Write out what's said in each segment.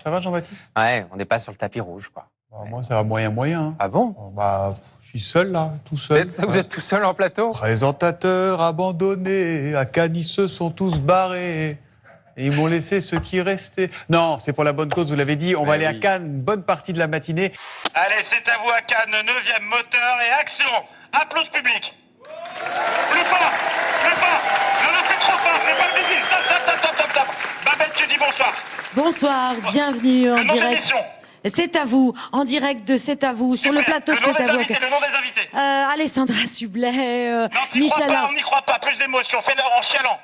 Ça va, Jean-Baptiste? Ouais, on n'est pas sur le tapis rouge, quoi. Moi, ça va moyen. Hein. Ah bon? Je suis seul, là, tout seul. Vous êtes tout seul en plateau? Présentateurs abandonnés, à Cannes, ils se sont tous barrés. Et ils m'ont laissé ceux qui restaient. Non, c'est pour la bonne cause, vous l'avez dit. On va aller à Cannes, une bonne partie de la matinée. Allez, c'est à vous à Cannes, 9e moteur et action. Applause public. Plus fort. Non, c'est trop fort, c'est pas le désir. Stop. Babette, tu dis bonsoir. Bonsoir, bienvenue en Le nom de direct. l'émission. C'est à vous, en direct de C'est à vous, sur le plateau de Le nom C'est à des vous. invités, le nom des invités. Alessandra Sublet, Non, t'y crois Michel. pas, on n'y croit pas. Plus d'émotion, fais-leur en chialant.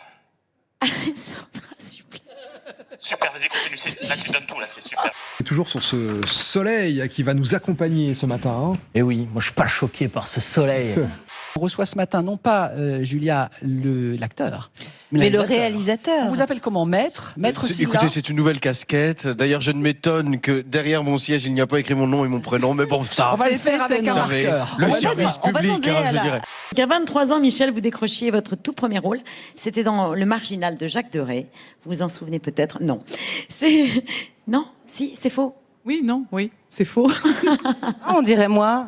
Alessandra Sublet. Super, vas-y, continue. Là, tu donnes tout, là, c'est super. Toujours sur ce soleil qui va nous accompagner ce matin. Hein. Et oui, moi je suis pas choqué par ce soleil. On reçoit ce matin non pas Julia l'acteur, mais le réalisateur. On vous appelle comment? Maître Silla. Écoutez, c'est une nouvelle casquette. D'ailleurs, je ne m'étonne que derrière mon siège, il n'y a pas écrit mon nom et mon prénom. Mais bon, ça. On va le faire avec un marqueur. Le service public, hein, je dirais. À 23 ans, Michel, vous décrochiez votre tout premier rôle. C'était dans Le Marginal de Jacques Deray. Vous vous en souvenez peut-être? Non. Non? Si, c'est faux. Oui, non, oui, c'est faux. On dirait moi.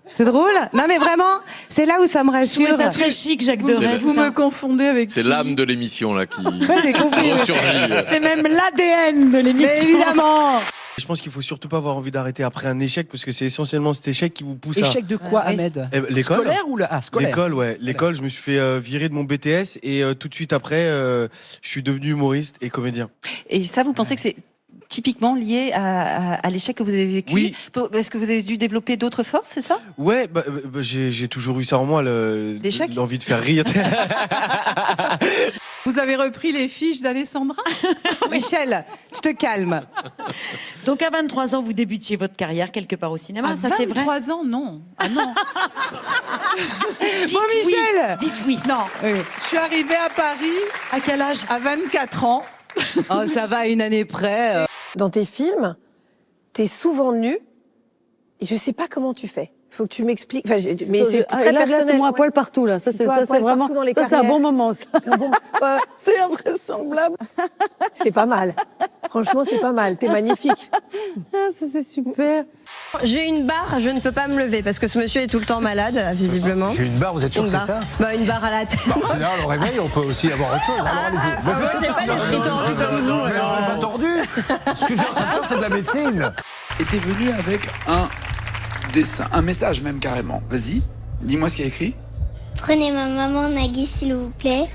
C'est drôle. Non mais vraiment, c'est là où ça me rassure. Je trouvais ça très chic, Jacques Deray. Vous me confondez avec. C'est l'âme de l'émission là qui J'ai compris. ressurgit. C'est même l'ADN de l'émission. Mais évidemment. Je pense qu'il faut surtout pas avoir envie d'arrêter après un échec, parce que c'est essentiellement cet échec qui vous pousse à... Échec de quoi, Ahmed? L'école. Scolaire ou scolaire? L'école, ouais. L'école, je me suis fait virer de mon BTS et tout de suite après, je suis devenu humoriste et comédien. Et ça, vous pensez que c'est typiquement lié à l'échec que vous avez vécu? Oui. Parce que vous avez dû développer d'autres forces, c'est ça? Ouais, j'ai toujours eu ça en moi, L'échec. l'envie de faire rire. Vous avez repris les fiches d'Alessandra? Michel, tu te calmes. Donc à 23 ans, vous débutiez votre carrière quelque part au cinéma, ça c'est vrai? 23 ans, non. Ah non. Dites Bon, Michel. oui. Dites oui. Non. Je suis arrivée à Paris À quel âge? à 24 ans. Oh, ça va à une année près. Dans tes films, t'es souvent nu et je sais pas comment tu fais. Faut que tu m'expliques. Enfin, mais c'est très là, personnel. c'est moi à poil partout là. Ça c'est vraiment. Ça c'est un bon moment. Ça. C'est invraisemblable. C'est pas mal. Franchement, c'est pas mal. T'es magnifique. Ça c'est super. J'ai une barre, je ne peux pas me lever parce que ce monsieur est tout le temps malade, visiblement. J'ai une barre, vous êtes sûr que c'est ça? Bah, une barre à la tête. En général, au réveil, on peut aussi avoir autre chose. Alors allez-y. Moi, j'ai pas l'esprit tordu comme vous. Mais non, pas tordu. Ce que j'ai en train de faire, c'est de la médecine. Et t'es venu avec un dessin, un message même carrément. Vas-y, dis-moi ce qu'il y a écrit. Prenez ma maman Nagui, s'il vous plaît.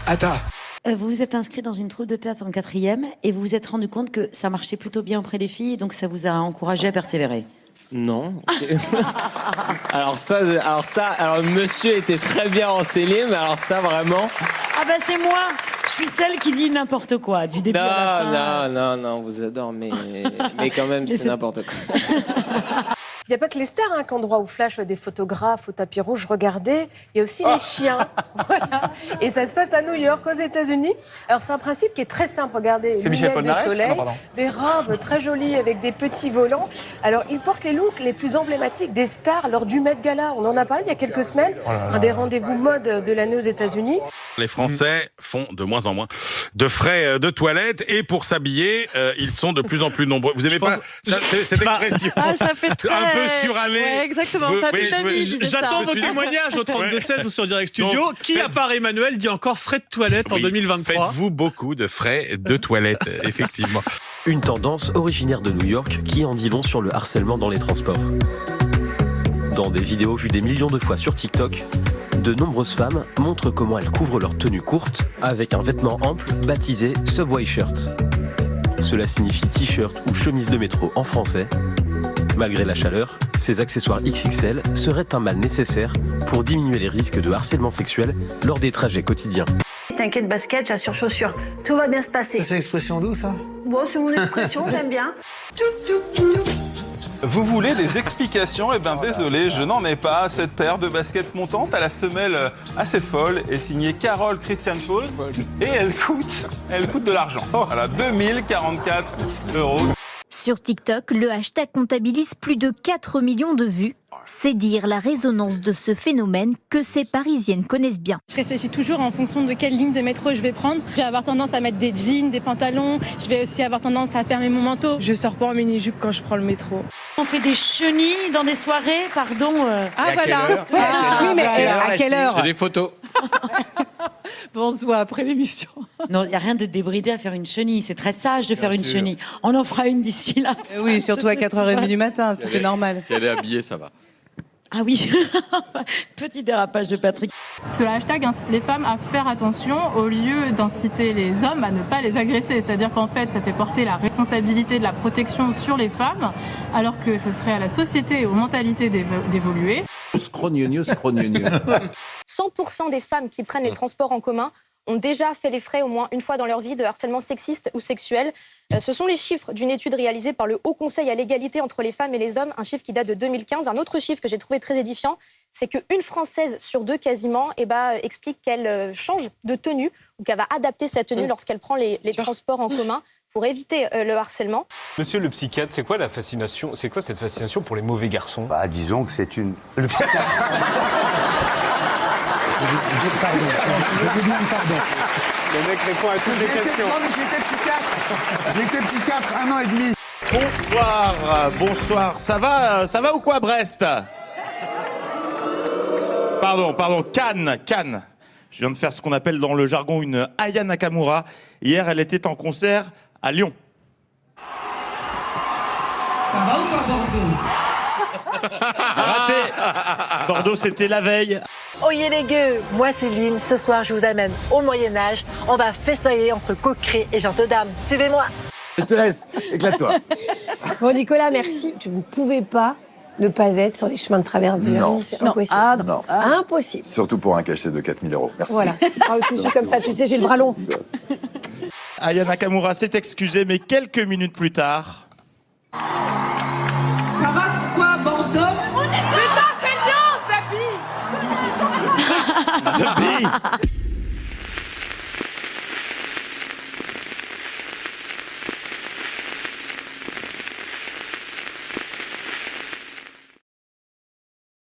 Attends. Vous vous êtes inscrit dans une troupe de théâtre en 4e et vous vous êtes rendu compte que ça marchait plutôt bien auprès des filles, donc ça vous a encouragé à persévérer. Non. alors monsieur était très bien renseigné, mais alors ça vraiment... Ah bah c'est moi. Je suis celle qui dit n'importe quoi du début à la fin. Non, vous adore, mais quand même c'est n'importe quoi. Il n'y a pas que les stars qui ont droit au flash des photographes, au tapis rouge. Regardez, il y a aussi les chiens. Voilà. Et ça se passe à New York, aux États-Unis. Alors c'est un principe qui est très simple. Regardez, C'est Michel lunettes de Polnareff? soleil, Non, pardon. des robes très jolies avec des petits volants. Alors ils portent les looks les plus emblématiques des stars lors du Met Gala. On en a parlé il y a quelques semaines. Un des rendez-vous mode de l'année aux États-Unis. Les Français font de moins en moins de frais de toilette et pour s'habiller, ils sont de plus en plus nombreux. Vous aimez pas cette expression? Ça fait très. Un peu suranné. Ouais, exactement. J'attends vos témoignages au 32-16 ou sur Direct Studio. Donc, Qui, à part Emmanuel, dit encore frais de toilette en 2023? Faites-vous beaucoup de frais de toilette, effectivement. Une tendance originaire de New York qui en dit long sur le harcèlement dans les transports. Dans des vidéos vues des millions de fois sur TikTok, de nombreuses femmes montrent comment elles couvrent leur tenue courte avec un vêtement ample baptisé Subway Shirt. Cela signifie t-shirt ou chemise de métro en français. Malgré la chaleur, ces accessoires XXL seraient un mal nécessaire pour diminuer les risques de harcèlement sexuel lors des trajets quotidiens. T'inquiète, basket, j'assure chaussures. Tout va bien se passer. C'est l'expression d'où ça? Bon, c'est mon expression, j'aime bien. Vous voulez des explications? Eh bien désolé, je n'en ai pas. Cette paire de baskets montantes à la semelle assez folle est signée Carole Christian Paul et elle coûte de l'argent. Voilà, 2044 €. Sur TikTok, le hashtag comptabilise plus de 4 millions de vues. C'est dire la résonance de ce phénomène que ces Parisiennes connaissent bien. Je réfléchis toujours en fonction de quelle ligne de métro je vais prendre. Je vais avoir tendance à mettre des jeans, des pantalons. Je vais aussi avoir tendance à fermer mon manteau. Je sors pas en mini-jupe quand je prends le métro. On fait des chenilles dans des soirées, pardon. Ah voilà. Oui, mais à quelle heure? J'ai des photos. Bon, on se voit après l'émission. Non, il n'y a rien de débridé à faire une chenille. C'est très sage de faire une chenille. On en fera une d'ici là. Oui, surtout à 4h30 du matin, tout est normal. Si elle est habillée, ça va. Ah oui, petit dérapage de Patrick. Ce hashtag incite les femmes à faire attention au lieu d'inciter les hommes à ne pas les agresser. C'est-à-dire qu'en fait, ça fait porter la responsabilité de la protection sur les femmes, alors que ce serait à la société et aux mentalités d'évoluer. 100% des femmes qui prennent les transports en commun ont déjà fait les frais au moins une fois dans leur vie de harcèlement sexiste ou sexuel. Ce sont les chiffres d'une étude réalisée par le Haut Conseil à l'égalité entre les femmes et les hommes, un chiffre qui date de 2015. Un autre chiffre que j'ai trouvé très édifiant, c'est qu'une Française sur deux quasiment explique qu'elle change de tenue ou qu'elle va adapter sa tenue lorsqu'elle prend les transports en commun pour éviter le harcèlement. Monsieur le psychiatre, c'est quoi la fascination? C'est quoi cette fascination pour les mauvais garçons? Bah, disons que c'est une... Le psychiatre. Pardon. Le mec répond à toutes les questions. Non, mais j'étais psychiatre 1 an et demi. Bonsoir. Ça va ou quoi, Brest? Pardon, Cannes. Je viens de faire ce qu'on appelle dans le jargon une Aya Nakamura. Hier, elle était en concert à Lyon. Ça va ou quoi, Bordeaux? Raté. Bordeaux, c'était la veille. Oyez les gueux, moi Céline, ce soir je vous amène au Moyen-Âge. On va festoyer entre coqueries et gens de dames. Suivez-moi. Je te laisse, éclate-toi. Bon, Nicolas, merci. Tu ne pouvais pas ne pas être sur les chemins de traverse de Non. Lyon. C'est impossible. Ah, non. Impossible. Surtout pour un cachet de 4 000 €. Merci. Voilà. Tu suis comme ça, tu sais, j'ai le bras long. Aya Nakamura s'est excusée, mais quelques minutes plus tard... Ça va pourquoi, Bordeaux? Putain, c'est Lyon, Zabi. Zabi.